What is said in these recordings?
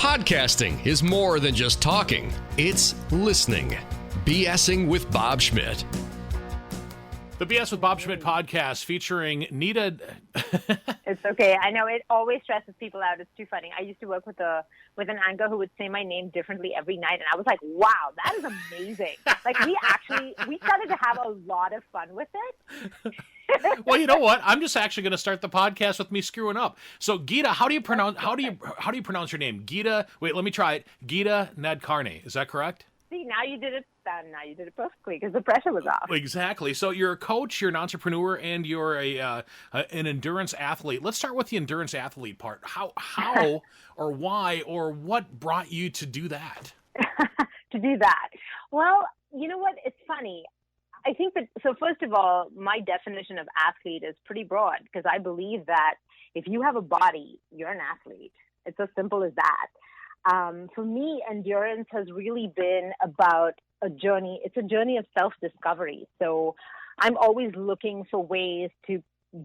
Podcasting is more than just talking, it's listening. BSing with Bob Schmidt. The BS with Bob Schmidt podcast featuring Geeta. It's okay. I know it always stresses people out. It's too funny. I used to work with an anchor who would say my name differently every night, and I was like, "Wow, that is amazing!" Like we started to have a lot of fun with it. Well, you know what? I'm just actually going to start the podcast with me screwing up. So, Geeta, how do you pronounce your name? Geeta. Wait, let me try it. Geeta Nadkarni. Is that correct? See, now you did it perfectly because the pressure was off. Exactly. So you're a coach, you're an entrepreneur, and you're an endurance athlete. Let's start with the endurance athlete part. How or why or what brought you to do that? To do that? Well, you know what? It's funny. I think that, so first of all, my definition of athlete is pretty broad because I believe that if you have a body, you're an athlete. It's as simple as that. For me, endurance has really been about a journey. It's a journey of self-discovery. So I'm always looking for ways to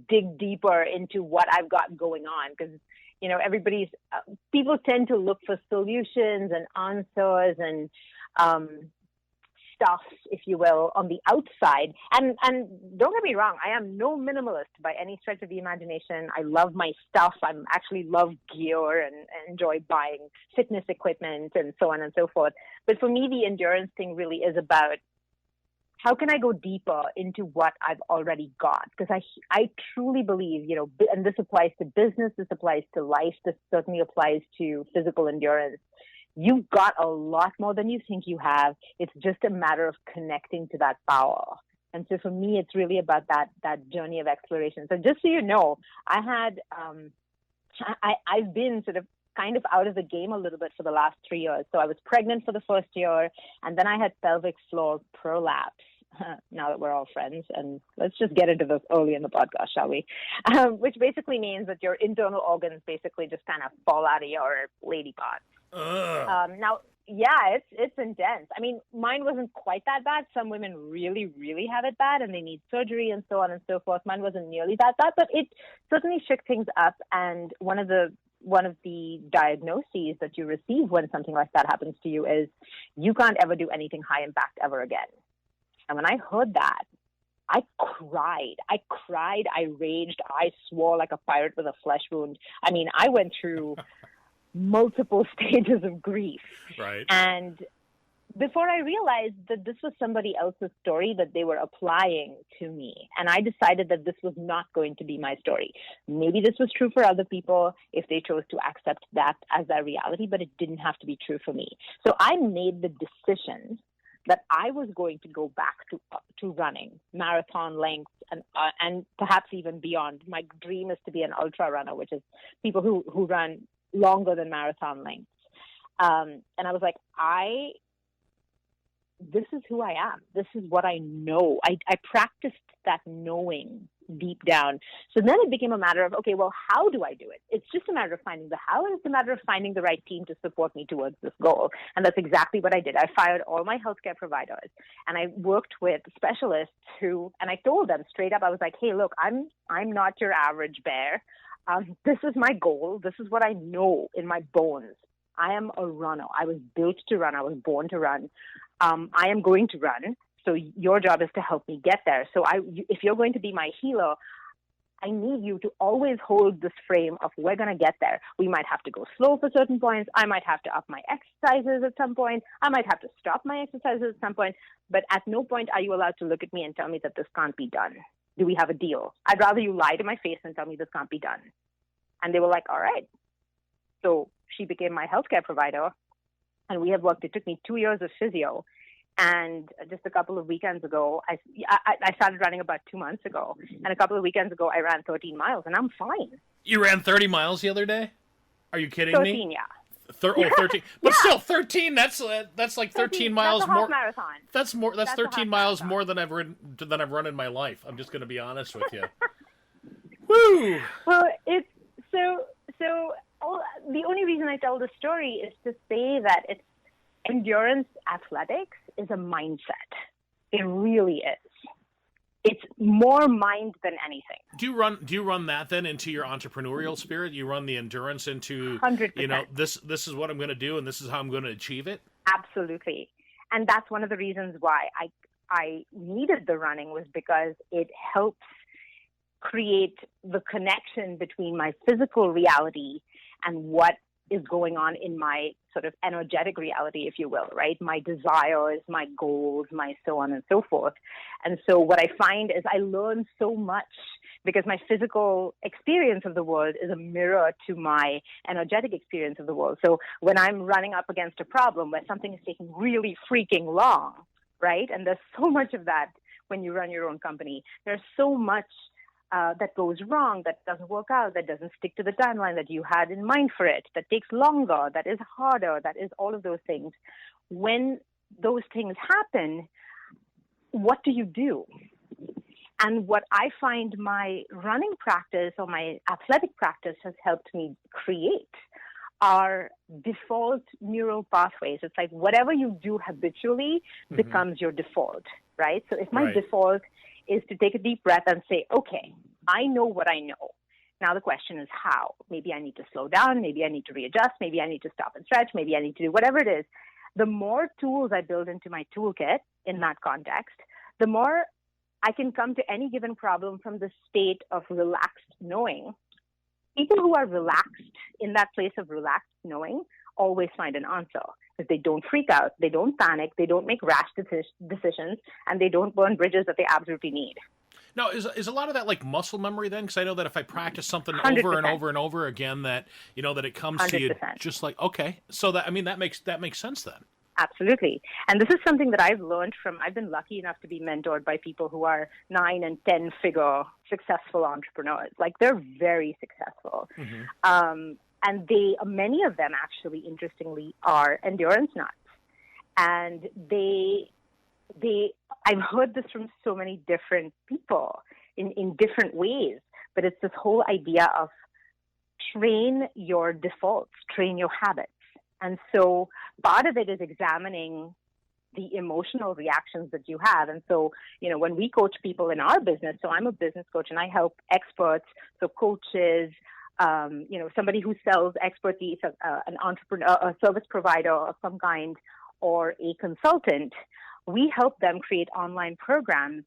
dig deeper into what I've got going on because, you know, people tend to look for solutions and answers and stuff, if you will, on the outside. And don't get me wrong, I am no minimalist by any stretch of the imagination. I love my stuff. I actually love gear and enjoy buying fitness equipment and so on and so forth. But for me, the endurance thing really is about how can I go deeper into what I've already got? Because I truly believe, you know, and this applies to business, this applies to life, this certainly applies to physical endurance. You've got a lot more than you think you have. It's just a matter of connecting to that power. And so for me, it's really about that journey of exploration. So just so you know, I've been sort of kind of out of the game a little bit for the last 3 years. So I was pregnant for the first year, and then I had pelvic floor prolapse. Now that we're all friends, and let's just get into this early in the podcast, shall we? Which basically means that your internal organs basically just kind of fall out of your lady parts. Now, yeah, it's intense. I mean, mine wasn't quite that bad. Some women really, really have it bad and they need surgery and so on and so forth. Mine wasn't nearly that bad, but it certainly shook things up. And one of the diagnoses that you receive when something like that happens to you is you can't ever do anything high impact ever again. And when I heard that, I cried, I raged, I swore like a pirate with a flesh wound. I mean, I went through multiple stages of grief. Right. And before I realized that this was somebody else's story that they were applying to me. And I decided that this was not going to be my story. Maybe this was true for other people if they chose to accept that as their reality, but it didn't have to be true for me. So I made the decision that I was going to go back to running marathon lengths and perhaps even beyond. My dream is to be an ultra runner, which is people who run longer than marathon lengths. And I was like, this is who I am. This is what I know. I practiced that knowing deep down. So then it became a matter of, okay, well, how do I do it? It's just a matter of finding the how, and it's a matter of finding the right team to support me towards this goal. And that's exactly what I did. I fired all my healthcare providers, and I worked with specialists and I told them straight up, I was like, hey, look, I'm not your average bear. This is my goal. This is what I know in my bones. I am a runner. I was built to run. I was born to run. I am going to run. So your job is to help me get there. So if you're going to be my healer, I need you to always hold this frame of we're going to get there. We might have to go slow for certain points. I might have to up my exercises at some point. I might have to stop my exercises at some point. But at no point are you allowed to look at me and tell me that this can't be done. Do we have a deal? I'd rather you lie to my face and tell me this can't be done. And they were like, all right. So she became my healthcare provider, and we have worked. It took me 2 years of physio. And just a couple of weekends ago, I started running about 2 months ago. And a couple of weekends ago, I ran 13 miles, and I'm fine. You ran 30 miles the other day? Are you kidding 13, me? 13, yeah. 13. But still, 13, that's like 13 miles that's a more. half marathon. That's 13 miles marathon. more than I've run in my life. I'm just going to be honest with you. Woo! Well, it's so the only reason I tell the story is to say that it's endurance athletics is a mindset. It really is. It's more mind than anything. Do you run that then into your entrepreneurial spirit? You run the endurance into 100%. This is what I'm going to do and this is how I'm going to achieve it? Absolutely. And that's one of the reasons why I needed the running, was because it helps create the connection between my physical reality and what is going on in my sort of energetic reality, if you will, right? My desires, my goals, my so on and so forth. And so what I find is I learn so much because my physical experience of the world is a mirror to my energetic experience of the world. So when I'm running up against a problem where something is taking really freaking long, right? And there's so much of that when you run your own company. There's so much that goes wrong, that doesn't work out, that doesn't stick to the timeline that you had in mind for it, that takes longer, that is harder, that is all of those things. When those things happen, what do you do? And what I find my running practice or my athletic practice has helped me create are default neural pathways. It's like whatever you do habitually becomes your default, right? So if my default is to take a deep breath and say, okay, I know what I know. Now the question is how. Maybe I need to slow down. Maybe I need to readjust. Maybe I need to stop and stretch. Maybe I need to do whatever it is. The more tools I build into my toolkit in that context, the more I can come to any given problem from the state of relaxed knowing. People who are relaxed in that place of relaxed knowing always find an answer, because they don't freak out, they don't panic, they don't make rash decisions, and they don't burn bridges that they absolutely need. Now, is a lot of that like muscle memory then? Because I know that if I practice something 100%. over and over and over again, that that it comes 100%. To you just like, okay. So that that makes sense then. Absolutely. And this is something that I've learned from, I've been lucky enough to be mentored by people who are 9 and 10 figure successful entrepreneurs. Like they're very successful. And many of them actually, interestingly, are endurance nuts. And I've heard this from so many different people in different ways, but it's this whole idea of train your defaults, train your habits. And so part of it is examining the emotional reactions that you have. And so, when we coach people in our business, so I'm a business coach and I help experts, so coaches, somebody who sells expertise, an entrepreneur, a service provider of some kind, or a consultant, we help them create online programs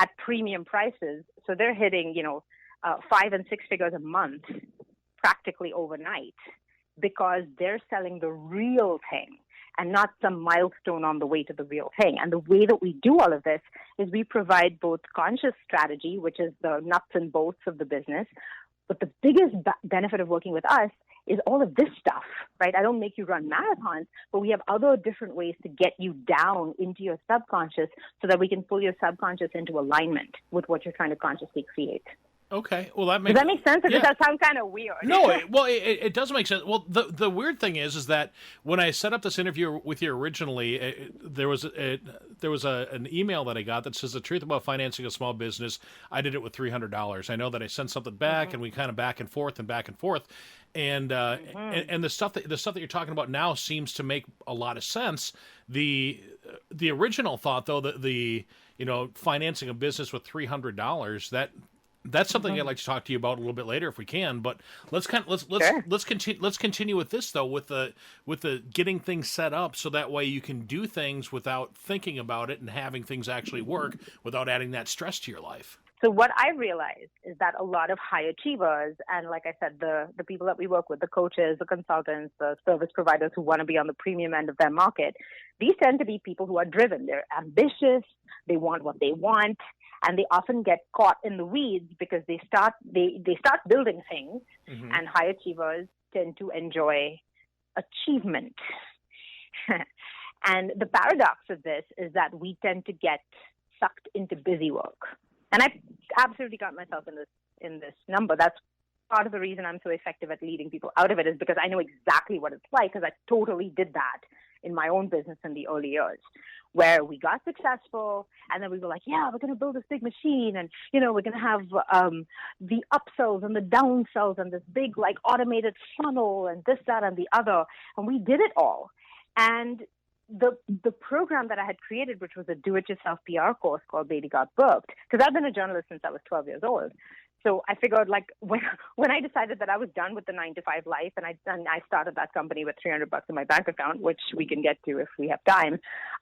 at premium prices. So they're hitting, 5 and 6 figures a month practically overnight, because they're selling the real thing and not some milestone on the way to the real thing. And the way that we do all of this is we provide both conscious strategy, which is the nuts and bolts of the business. But the biggest benefit of working with us is all of this stuff, right? I don't make you run marathons, but we have other different ways to get you down into your subconscious so that we can pull your subconscious into alignment with what you're trying to consciously create. Okay, well does that make sense, or does that sound kind of weird? No, it does make sense. Well, the weird thing is that when I set up this interview with you originally, there was an email that I got that says the truth about financing a small business. I did it with $300. I know that I sent something back, and we kind of back and forth, and and the stuff that you're talking about now seems to make a lot of sense. The original thought, though, that the financing a business with $300, that's something I'd like to talk to you about a little bit later if we can. But let's continue with this though, with the getting things set up so that way you can do things without thinking about it and having things actually work without adding that stress to your life. So what I realized is that a lot of high achievers, and like I said, the people that we work with, the coaches, the consultants, the service providers who want to be on the premium end of their market, these tend to be people who are driven. They're ambitious. They want what they want. And they often get caught in the weeds because they start building things, and high achievers tend to enjoy achievement. And the paradox of this is that we tend to get sucked into busy work. And I absolutely got myself in this number. That's part of the reason I'm so effective at leading people out of it, is because I know exactly what it's like, because I totally did that in my own business in the early years, where we got successful and then we were like, yeah, we're going to build this big machine, and, we're going to have the upsells and the downsells and this big automated funnel and this, that, and the other. And we did it all. And the program that I had created, which was a do-it-yourself PR course called Baby Got Booked, because I've been a journalist since I was 12 years old. So I figured, like, when I decided that I was done with the 9-to-5 life, and I started that company with $300 in my bank account, which we can get to if we have time.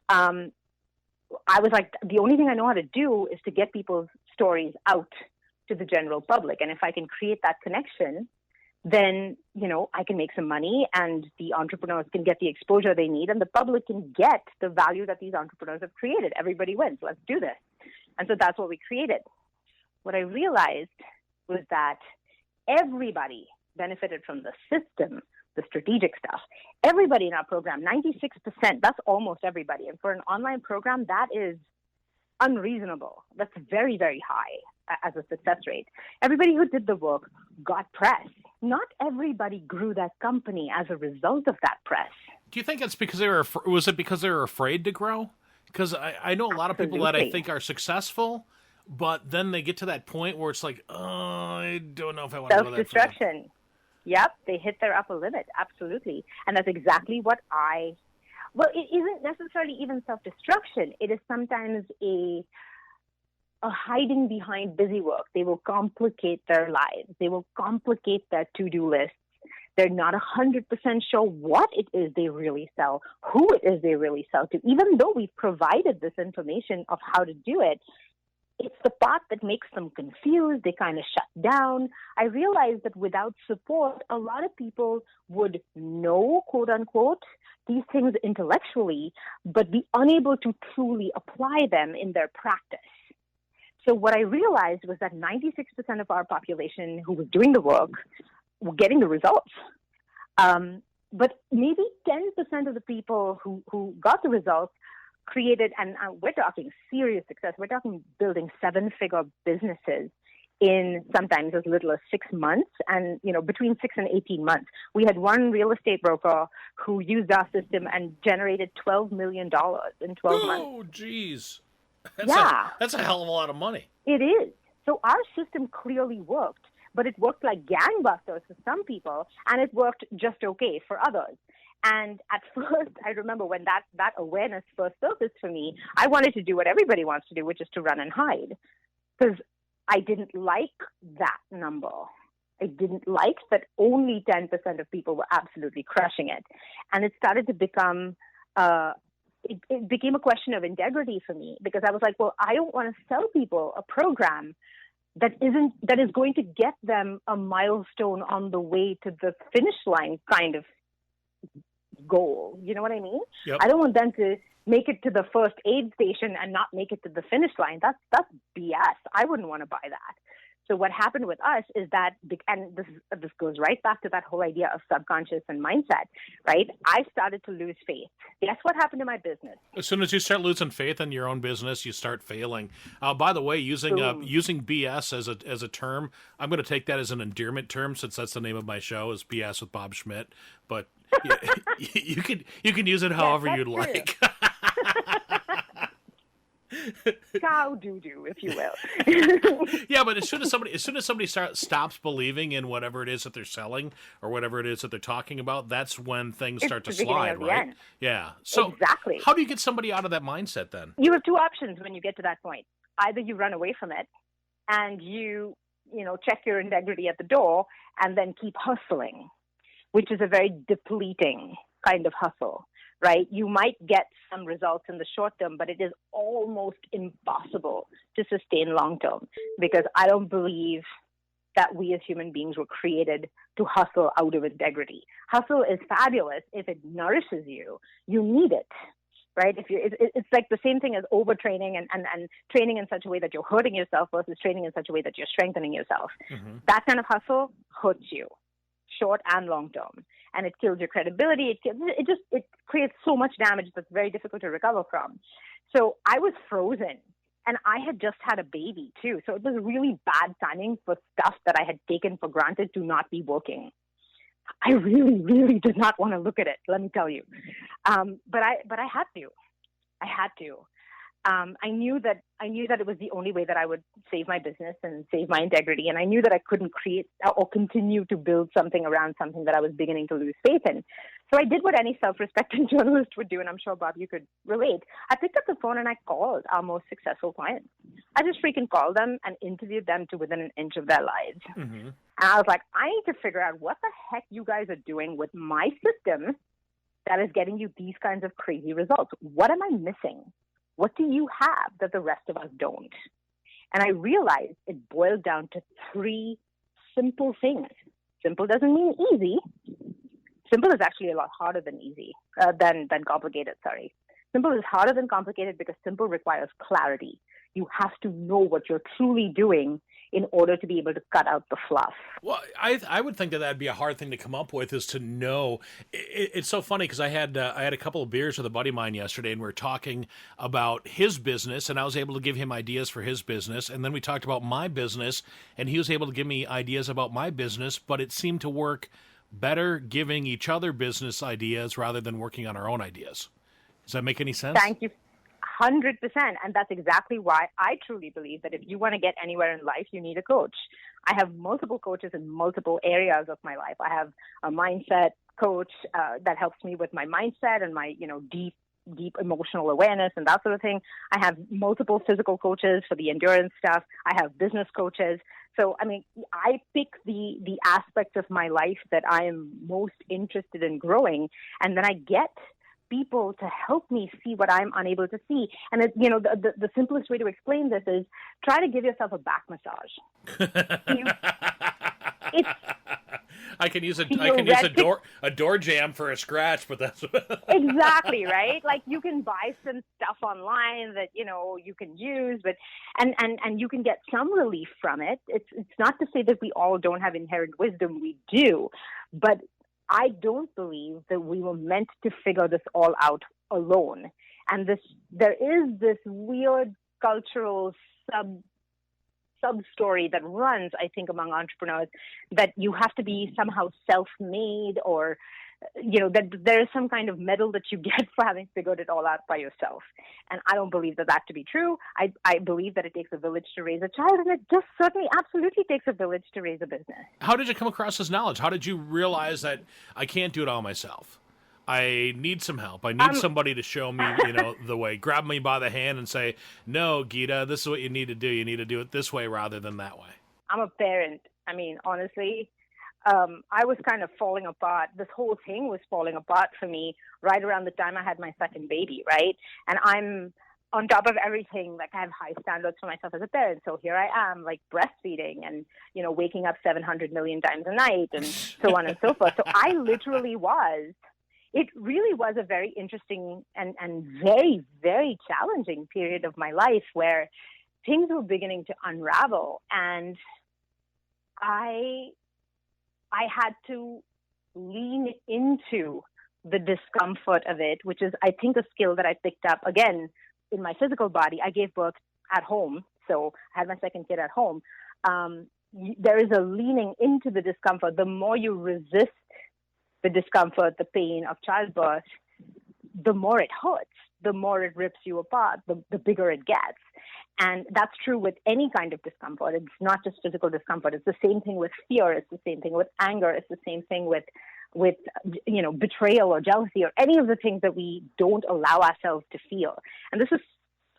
I was like, the only thing I know how to do is to get people's stories out to the general public, and if I can create that connection, then, I can make some money, and the entrepreneurs can get the exposure they need, and the public can get the value that these entrepreneurs have created. Everybody wins. Let's do this. And so that's what we created. What I realized was that everybody benefited from the system, the strategic stuff. Everybody in our program, 96%, that's almost everybody. And for an online program, that is unreasonable. That's very, very high as a success rate. Everybody who did the work got press. Not everybody grew that company as a result of that press. Do you think it's because was it because they were afraid to grow? Because I know a lot of people that I think are successful, but then they get to that point where it's like, oh, I don't know if I want to go that far. Self-destruction. Yep, they hit their upper limit, absolutely. And that's exactly what well, it isn't necessarily even self-destruction. It is sometimes a hiding behind busy work. They will complicate their lives. They will complicate their to-do lists. They're not 100% sure what it is they really sell, who it is they really sell to. Even though we've provided this information of how to do it, it's the part that makes them confused. They kind of shut down. I realized that without support, a lot of people would know, quote unquote, these things intellectually, but be unable to truly apply them in their practice. So what I realized was that 96% of our population who was doing the work were getting the results. But maybe 10% of the people who got the results created, and we're talking serious success. We're talking building 7-figure businesses in sometimes as little as 6 months, and between 6 and 18 months. We had one real estate broker who used our system and generated $12 million in 12 months. Oh, geez. That's a hell of a lot of money. It is. So our system clearly worked, but it worked like gangbusters for some people, and it worked just okay for others. And at first, I remember when that awareness first surfaced for me, I wanted to do what everybody wants to do, which is to run and hide, because I didn't like that number. I didn't like that only 10% of people were absolutely crushing it. And it started to become it became a question of integrity for me, because I was like, well, I don't want to sell people a program that is going to get them a milestone on the way to the finish line kind of goal. You know what I mean? Yep. I don't want them to make it to the first aid station and not make it to the finish line. That's BS. I wouldn't want to buy that. So what happened with us is that, and this goes right back to that whole idea of subconscious and mindset, right? I started to lose faith. Guess what happened to my business? As soon as you start losing faith in your own business, you start failing. By the way, using BS as a term, I'm going to take that as an endearment term, since that's the name of my show, is BS with Bob Schmidt. But you can use it however you'd like. Cow doo-doo, if you will. Yeah, but as soon as somebody stops believing in whatever it is that they're selling or whatever it is that they're talking about, that's when things start to slide, right? End. Yeah. So exactly. How do you get somebody out of that mindset then? You have two options when you get to that point. Either you run away from it and you check your integrity at the door and then keep hustling, which is a very depleting kind of hustle. Right? You might get some results in the short term, but it is almost impossible to sustain long term, because I don't believe that we as human beings were created to hustle out of integrity. Hustle is fabulous if it nourishes you. You need it, right? It's like the same thing as overtraining and training in such a way that you're hurting yourself versus training in such a way that you're strengthening yourself. Mm-hmm. That kind of hustle hurts you, short and long term. And it kills your credibility. It creates so much damage that's very difficult to recover from. So I was frozen, and I had just had a baby too. So it was really bad timing for stuff that I had taken for granted to not be working. I really, really did not want to look at it, let me tell you. But I had to. I knew that it was the only way that I would save my business and save my integrity. And I knew that I couldn't create or continue to build something around something that I was beginning to lose faith in. So I did what any self-respecting journalist would do, and I'm sure, Bob, you could relate. I picked up the phone and I called our most successful clients. I just freaking called them and interviewed them to within an inch of their lives. Mm-hmm. And I was like, I need to figure out what the heck you guys are doing with my system that is getting you these kinds of crazy results. What am I missing? What do you have that the rest of us don't? And I realized it boiled down to three simple things. Simple doesn't mean easy. Simple is actually a lot harder than than complicated, sorry. Simple is harder than complicated because simple requires clarity. You have to know what you're truly doing in order to be able to cut out the fluff. Well, I would think that that'd be a hard thing to come up with, is to know. It's so funny because I had a couple of beers with a buddy of mine yesterday, and we were talking about his business, and I was able to give him ideas for his business, and then we talked about my business, and he was able to give me ideas about my business, but it seemed to work better giving each other business ideas rather than working on our own ideas. Does that make any sense? Thank you. 100%. And that's exactly why I truly believe that if you want to get anywhere in life, you need a coach. I have multiple coaches in multiple areas of my life. I have a mindset coach that helps me with my mindset and my, deep emotional awareness and that sort of thing. I have multiple physical coaches for the endurance stuff. I have business coaches. So, I pick the aspects of my life that I am most interested in growing, and then I get people to help me see what I'm unable to see. And the simplest way to explain this is try to give yourself a back massage. I can use a door jam for a scratch, but that's exactly right. Like, you can buy some stuff online that you can use, but and you can get some relief from it. It's not to say that we all don't have inherent wisdom. We do, but I don't believe that we were meant to figure this all out alone. And there is this weird cultural sub-story that runs, I think, among entrepreneurs, that you have to be somehow self-made, or that there is some kind of medal that you get for having figured it all out by yourself. And I don't believe that to be true. I believe that it takes a village to raise a child, and it just certainly absolutely takes a village to raise a business. How did you come across this knowledge? How did you realize that I can't do it all myself? I need some help. I need somebody to show me, the way. Grab me by the hand and say, no, Geeta, this is what you need to do. You need to do it this way rather than that way. I'm a parent. Honestly, I was kind of falling apart. This whole thing was falling apart for me right around the time I had my second baby, right? And I'm on top of everything, like, I have high standards for myself as a parent. So here I am, like, breastfeeding and, waking up 700 million times a night and so on and so forth. So I literally it really was a very interesting and very, very challenging period of my life where things were beginning to unravel. And I had to lean into the discomfort of it, which is, I think, a skill that I picked up, again, in my physical body. I gave birth at home, so I had my second kid at home. There is a leaning into the discomfort. The more you resist the discomfort, the pain of childbirth, the more it hurts, the more it rips you apart, the bigger it gets. And that's true with any kind of discomfort. It's not just physical discomfort. It's the same thing with fear. It's the same thing with anger. It's the same thing with betrayal or jealousy, or any of the things that we don't allow ourselves to feel. And this is,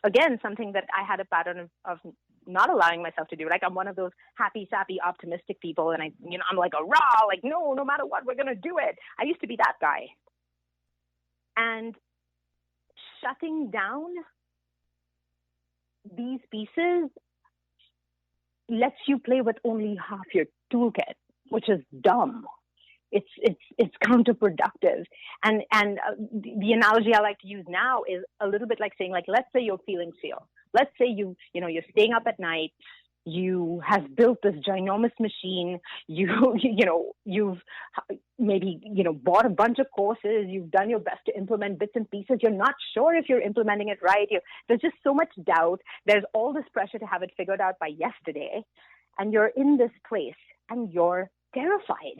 again, something that I had a pattern of not allowing myself to do. Like, I'm one of those happy, sappy, optimistic people, and I'm like a rah, like, no matter what, we're going to do it. I used to be that guy. And shutting down these pieces lets you play with only half your toolkit, which is dumb. It's counterproductive. And the analogy I like to use now is a little bit like saying, like, let's say you're feeling fear. Let's say you're staying up at night. You have built this ginormous machine. You've maybe bought a bunch of courses. You've done your best to implement bits and pieces. You're not sure if you're implementing it right. There's just so much doubt. There's all this pressure to have it figured out by yesterday, and you're in this place and you're terrified.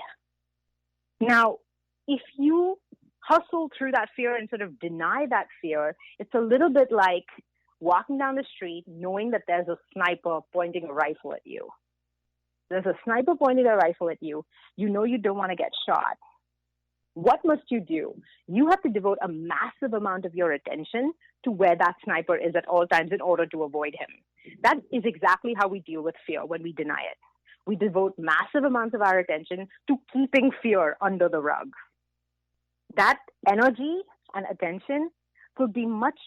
Now, if you hustle through that fear and sort of deny that fear, it's a little bit like walking down the street knowing that there's a sniper pointing a rifle at you. There's a sniper pointing a rifle at you. You know you don't want to get shot. What must you do? You have to devote a massive amount of your attention to where that sniper is at all times in order to avoid him. That is exactly how we deal with fear when we deny it. We devote massive amounts of our attention to keeping fear under the rug. That energy and attention could be much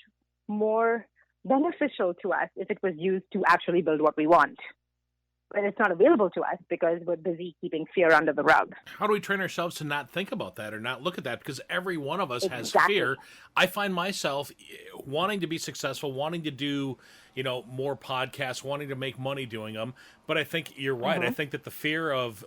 more beneficial to us if it was used to actually build what we want. But it's not available to us because we're busy keeping fear under the rug. How do we train ourselves to not think about that or not look at that? Because every one of us has Exactly. fear. I find myself wanting to be successful, wanting to do, more podcasts, wanting to make money doing them. But I think you're right. I think that the fear of,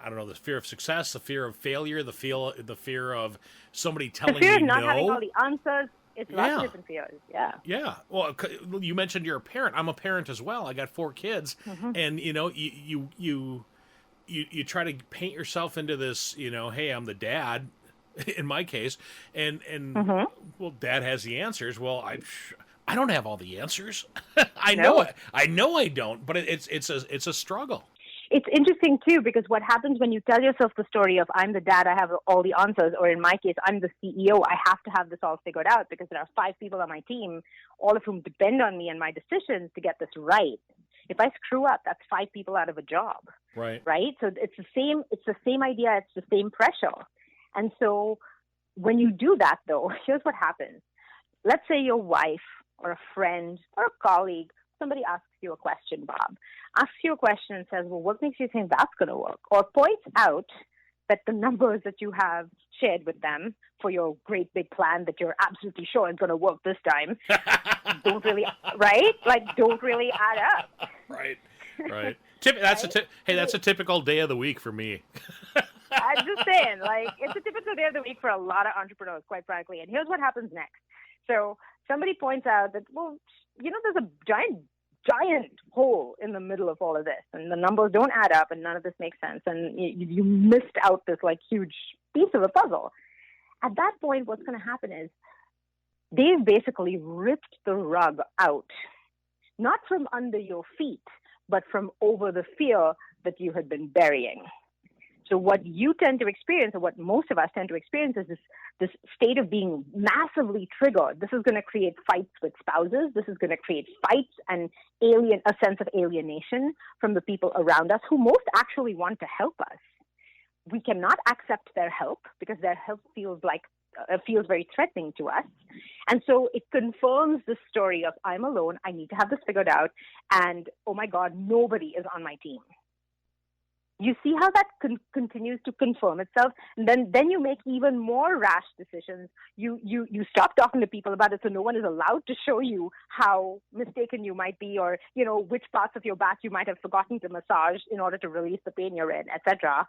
the fear of success, the fear of failure, the fear of somebody telling The fear me of not no. having all the answers. It's lots of different fears. Yeah. Yeah. Well, you mentioned you're a parent. I'm a parent as well. I got 4 kids, and you try to paint yourself into this. Hey, I'm the dad. In my case, and well, Dad has the answers. Well, I don't have all the answers. I know it. I know I don't. But it's a struggle. It's interesting, too, because what happens when you tell yourself the story of I'm the dad, I have all the answers, or in my case, I'm the CEO, I have to have this all figured out because there are 5 people on my team, all of whom depend on me and my decisions to get this right. If I screw up, that's 5 people out of a job. Right. Right? So it's the same idea, it's the same pressure. And so when you do that, though, here's what happens. Let's say your wife or a friend or a colleague, somebody asks you a question, Bob, asks you a question and says, well, what makes you think that's going to work? Or points out that the numbers that you have shared with them for your great big plan that you're absolutely sure is going to work this time don't really, right? Don't really add up. Right. That's a typical day of the week for me. I'm just saying, it's a typical day of the week for a lot of entrepreneurs, quite frankly. And here's what happens next. So somebody points out that, well, there's a giant hole in the middle of all of this, and the numbers don't add up, and none of this makes sense, and you missed out this huge piece of a puzzle. At that point, what's going to happen is they've basically ripped the rug out, not from under your feet, but from over the fear that you had been burying. So what you tend to experience, or what most of us tend to experience, is this state of being massively triggered. This is going to create fights with spouses. This is going to create fights and a sense of alienation from the people around us who most actually want to help us. We cannot accept their help because their help feels very threatening to us. And so it confirms the story of I'm alone, I need to have this figured out, and oh my God, nobody is on my team. You see how that continues to confirm itself, and then you make even more rash decisions. You stop talking to people about it, so no one is allowed to show you how mistaken you might be, or which parts of your back you might have forgotten to massage in order to release the pain you're in, etc.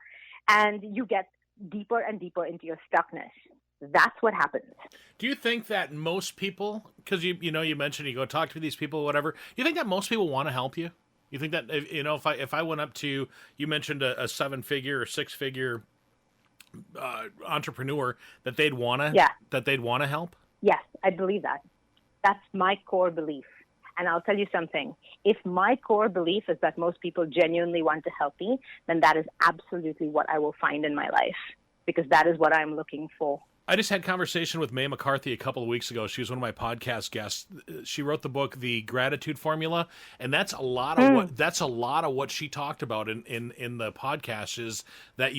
And you get deeper and deeper into your stuckness. That's what happens. Do you think that most people, because you mentioned you go talk to these people, whatever, you think that most people want to help you? You think that if I went up to, you mentioned a 7-figure or 6-figure entrepreneur, that they'd want to help? Yes, I believe that. That's my core belief. And I'll tell you something. If my core belief is that most people genuinely want to help me, then that is absolutely what I will find in my life, because that is what I'm looking for. I just had a conversation with Mae McCarthy a couple of weeks ago. She was one of my podcast guests. She wrote the book, The Gratitude Formula, and that's a lot of what she talked about in the podcast, is that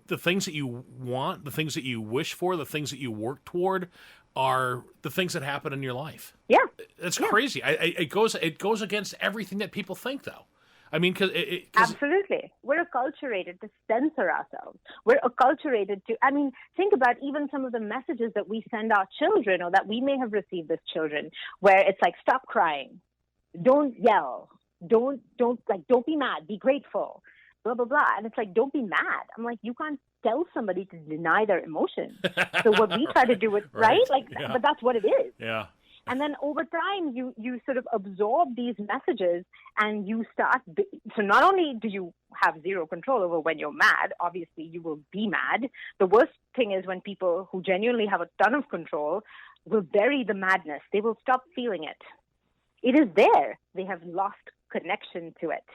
the things that you want, the things that you wish for, the things that you work toward are the things that happen in your life. Yeah. That's crazy. It goes against everything that people think, though. I mean, cause absolutely. We're acculturated to censor ourselves. We're acculturated to, think about even some of the messages that we send our children, or that we may have received as children, where it's like, stop crying, don't yell, don't be mad, be grateful, blah, blah, blah. And it's like, don't be mad. I'm like, you can't tell somebody to deny their emotions. So what we try to do with, right? But that's what it is. Yeah. And then over time, you sort of absorb these messages, and you start. So not only do you have zero control over when you're mad, obviously you will be mad. The worst thing is when people who genuinely have a ton of control will bury the madness. They will stop feeling it. it is there. They have lost connection to it.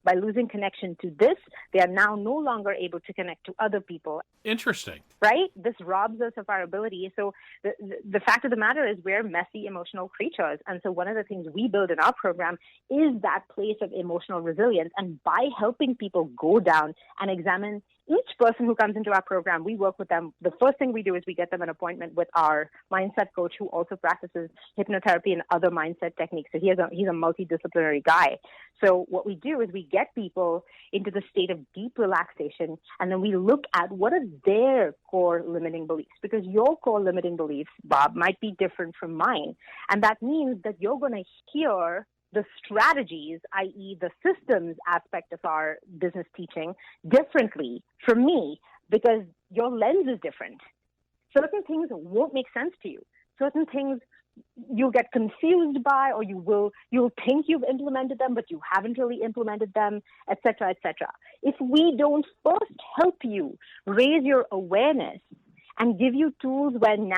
By losing connection to this, they are now no longer able to connect to other people. Interesting. Right? This robs us of our ability. So the fact of the matter is we're messy, emotional creatures. And so one of the things we build in our program is that place of emotional resilience. And by helping people go down and examine each person who comes into our program, we work with them. The first thing we do is we get them an appointment with our mindset coach who also practices hypnotherapy and other mindset techniques. So he's a multidisciplinary guy. So what we do is we get people into the state of deep relaxation, and then we look at what are their core limiting beliefs, because your core limiting beliefs, Bob, might be different from mine. And that means that you're going to hear the strategies, i.e. the systems aspect of our business teaching, differently from me, because your lens is different. Certain things won't make sense to you. Certain things you'll get confused by, or you'll think you've implemented them, but you haven't really implemented them, et cetera, et cetera. If we don't first help you raise your awareness and give you tools when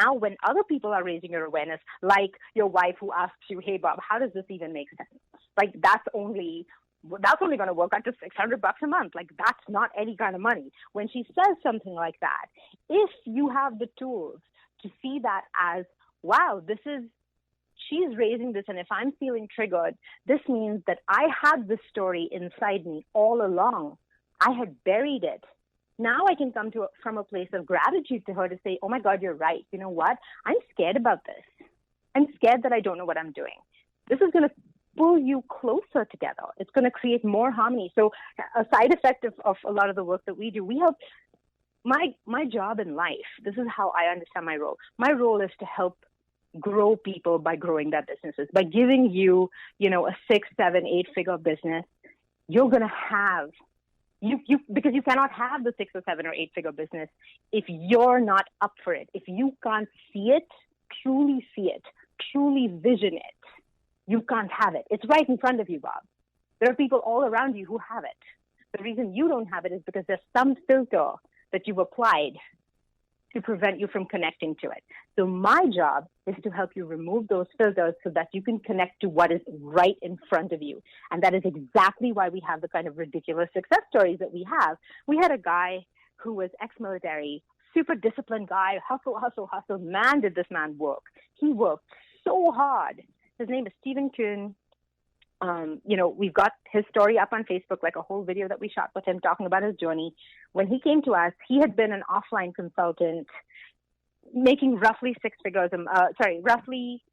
other people are raising your awareness, like your wife who asks you, hey, Bob, how does this even make sense? Like, that's only going to work out to $600 a month. Like, that's not any kind of money. When she says something like that, if you have the tools to see that as, wow, she's raising this, and if I'm feeling triggered, this means that I had this story inside me all along. I had buried it. Now I can come from a place of gratitude to her to say, oh my God, you're right. You know what? I'm scared about this. I'm scared that I don't know what I'm doing. This is going to pull you closer together. It's going to create more harmony. So a side effect of a lot of the work that we do, we help. My job in life, this is how I understand my role. My role is to help grow people by growing their businesses. By giving you, a 6, 7, 8-figure business, you're going to have because you cannot have the 6 or 7 or 8-figure business if you're not up for it. If you can't see it, truly vision it, you can't have it. It's right in front of you, Bob. There are people all around you who have it. The reason you don't have it is because there's some filter that you've applied to prevent you from connecting to it. So my job is to help you remove those filters so that you can connect to what is right in front of you. And that is exactly why we have the kind of ridiculous success stories that we have. We had a guy who was ex-military, super disciplined guy, hustle. Man, did this man work. He worked so hard. His name is Stephen Kuhn. We've got his story up on Facebook, like a whole video that we shot with him talking about his journey. When he came to us, he had been an offline consultant making roughly roughly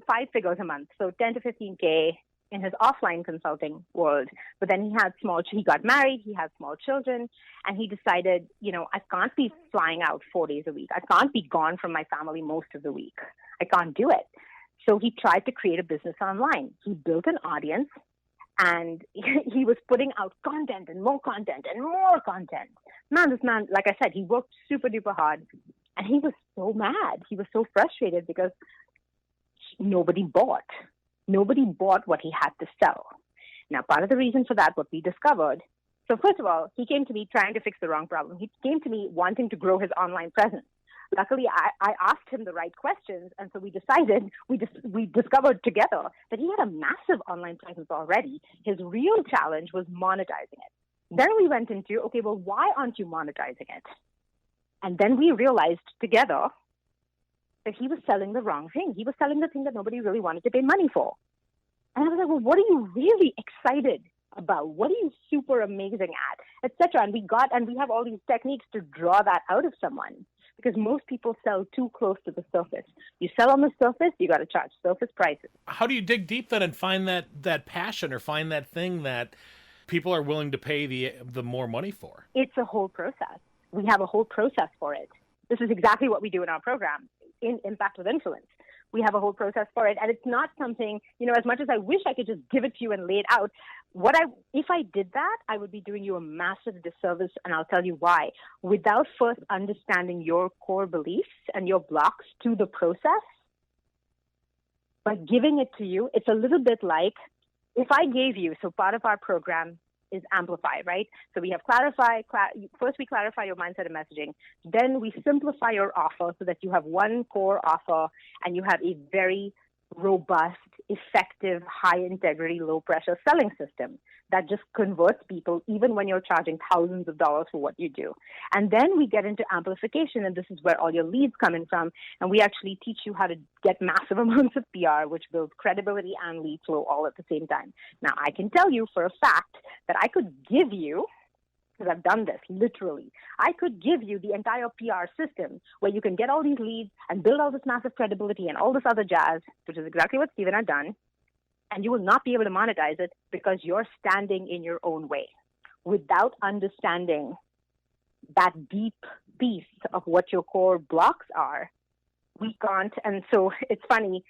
5 figures a month. So 10 to 15K in his offline consulting world. But then he got married, he had small children, and he decided, I can't be flying out 4 days a week. I can't be gone from my family most of the week. I can't do it. So he tried to create a business online. He built an audience, and he was putting out content and more content and more content. This man, like I said, he worked super duper hard, and he was so mad. He was so frustrated because nobody bought. Nobody bought what he had to sell. Now, part of the reason for that, what we discovered, so first of all, he came to me trying to fix the wrong problem. He came to me wanting to grow his online presence. Luckily, I asked him the right questions, and so we discovered together that he had a massive online presence already. His real challenge was monetizing it. Then we went into, okay, well, why aren't you monetizing it? And then we realized together that he was selling the wrong thing. He was selling the thing that nobody really wanted to pay money for. And I was like, well, what are you really excited about? What are you super amazing at, etc.? And we have all these techniques to draw that out of someone. Because most people sell too close to the surface. You sell on the surface, you got to charge surface prices. How do you dig deep then and find that passion or find that thing that people are willing to pay the more money for? It's a whole process. We have a whole process for it. This is exactly what we do in our program, in Impact with Influence. We have a whole process for it. And it's not something, as much as I wish I could just give it to you and lay it out, if I did that, I would be doing you a massive disservice, and I'll tell you why. Without first understanding your core beliefs and your blocks to the process, by giving it to you, it's a little bit like if I gave you, so part of our program is amplify, right? So we have clarify, first we clarify your mindset and messaging, then we simplify your offer so that you have one core offer and you have a very robust, effective, high integrity, low pressure selling system that just converts people even when you're charging thousands of dollars for what you do. And then we get into amplification, and this is where all your leads come in from. And we actually teach you how to get massive amounts of PR, which builds credibility and lead flow all at the same time. Now, I can tell you for a fact that I could give you, because I've done this literally, I could give you the entire PR system where you can get all these leads and build all this massive credibility and all this other jazz, which is exactly what Stephen had done. And you will not be able to monetize it because you're standing in your own way without understanding that deep piece of what your core blocks are. We can't. And so it's funny,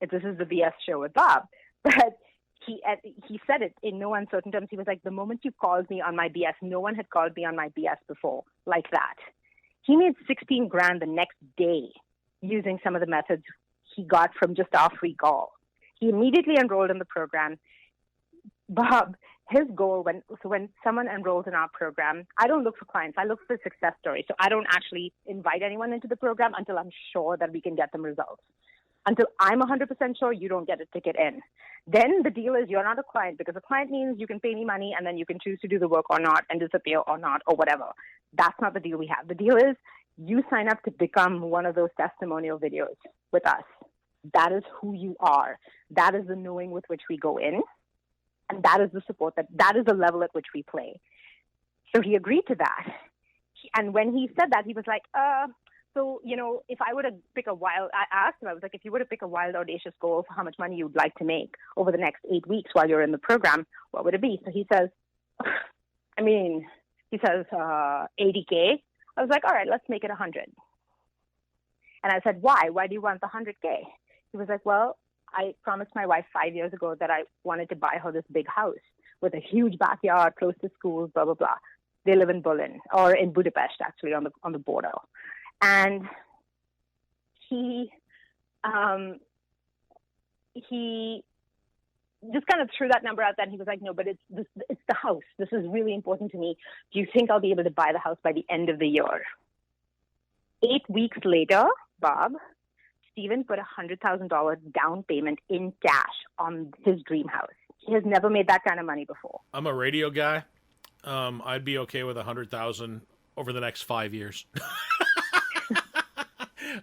this is the BS show with Bob, but he said it in no uncertain terms. He was like, the moment you called me on my BS, no one had called me on my BS before like that. He made $16,000 the next day using some of the methods he got from just our free call. He immediately enrolled in the program. Bob, his goal, when someone enrolls in our program, I don't look for clients. I look for success stories. So I don't actually invite anyone into the program until I'm sure that we can get them results. Until I'm 100% sure, you don't get a ticket in. Then the deal is you're not a client, because a client means you can pay me money and then you can choose to do the work or not and disappear or not or whatever. That's not the deal we have. The deal is you sign up to become one of those testimonial videos with us. That is who you are. That is the knowing with which we go in. And that is the support, that is the level at which we play. So he agreed to that. And when he said that, he was like, so, if I were to pick I asked him, I was like, if you were to pick a wild, audacious goal for how much money you'd like to make over the next 8 weeks while you're in the program, what would it be? So he says, 80K. I was like, all right, let's make it 100. And I said, why? Why do you want the 100K? He was like, well, I promised my wife 5 years ago that I wanted to buy her this big house with a huge backyard, close to schools, blah, blah, blah. They live in Berlin, or in Budapest, actually, on the border. And he just kind of threw that number out there, and he was like, no, but it's the house. This is really important to me. Do you think I'll be able to buy the house by the end of the year? 8 weeks later, Bob, Stephen put $100,000 down payment in cash on his dream house. He has never made that kind of money before. I'm a radio guy. I'd be okay with $100,000 over the next 5 years.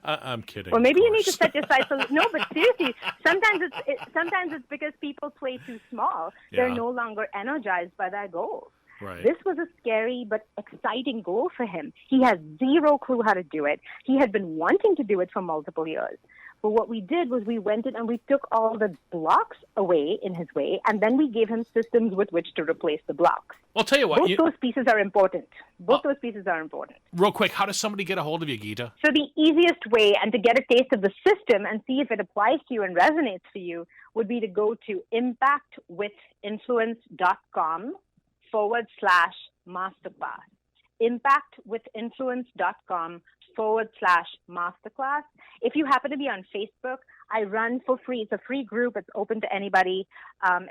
I'm kidding. Well, maybe you need to set your sights. No, but seriously, sometimes it's because people play too small. Yeah. They're no longer energized by their goals. Right. This was a scary but exciting goal for him. He has zero clue how to do it. He had been wanting to do it for multiple years. But what we did was we went in and we took all the blocks away in his way, and then we gave him systems with which to replace the blocks. Well, I'll tell you what. Both those pieces are important. Those pieces are important. Real quick, how does somebody get a hold of you, Geeta? So the easiest way, and to get a taste of the system and see if it applies to you and resonates for you, would be to go to impactwithinfluence.com/masterclass. impactwithinfluence.com/masterclass. If you happen to be on Facebook, I run for free. It's a free group. It's open to anybody,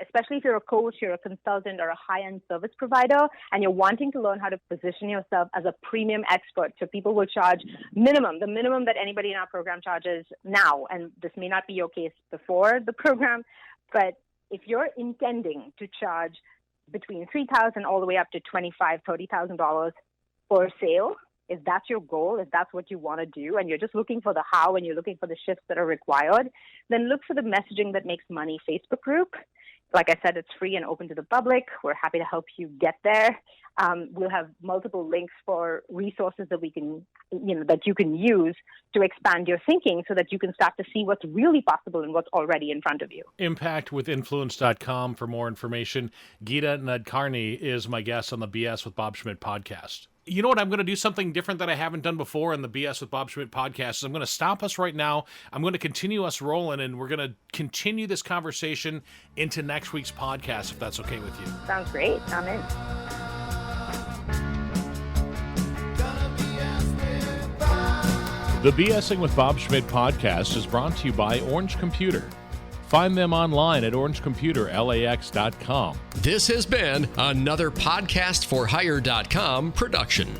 especially if you're a coach, you're a consultant, or a high-end service provider, and you're wanting to learn how to position yourself as a premium expert. So people will charge the minimum that anybody in our program charges now. And this may not be your case before the program, but if you're intending to charge between $3,000 all the way up to $25,000, $30,000 per sale, if that's your goal, if that's what you want to do, and you're just looking for the how and you're looking for the shifts that are required, then look for the Messaging That Makes Money Facebook group. Like I said, it's free and open to the public. We're happy to help you get there. We'll have multiple links for resources that that you can use to expand your thinking so that you can start to see what's really possible and what's already in front of you. Impactwithinfluence.com for more information. Geeta Nadkarni is my guest on the BS with Bob Schmidt podcast. You know what? I'm going to do something different that I haven't done before in the BS with Bob Schmidt podcast. I'm going to stop us right now. I'm going to continue us rolling, and we're going to continue this conversation into next week's podcast, if that's okay with you. Sounds great. I'm in. The BSing with Bob Schmidt podcast is brought to you by Orange Computer. Find them online at orangecomputerlax.com. This has been another podcastforhire.com production.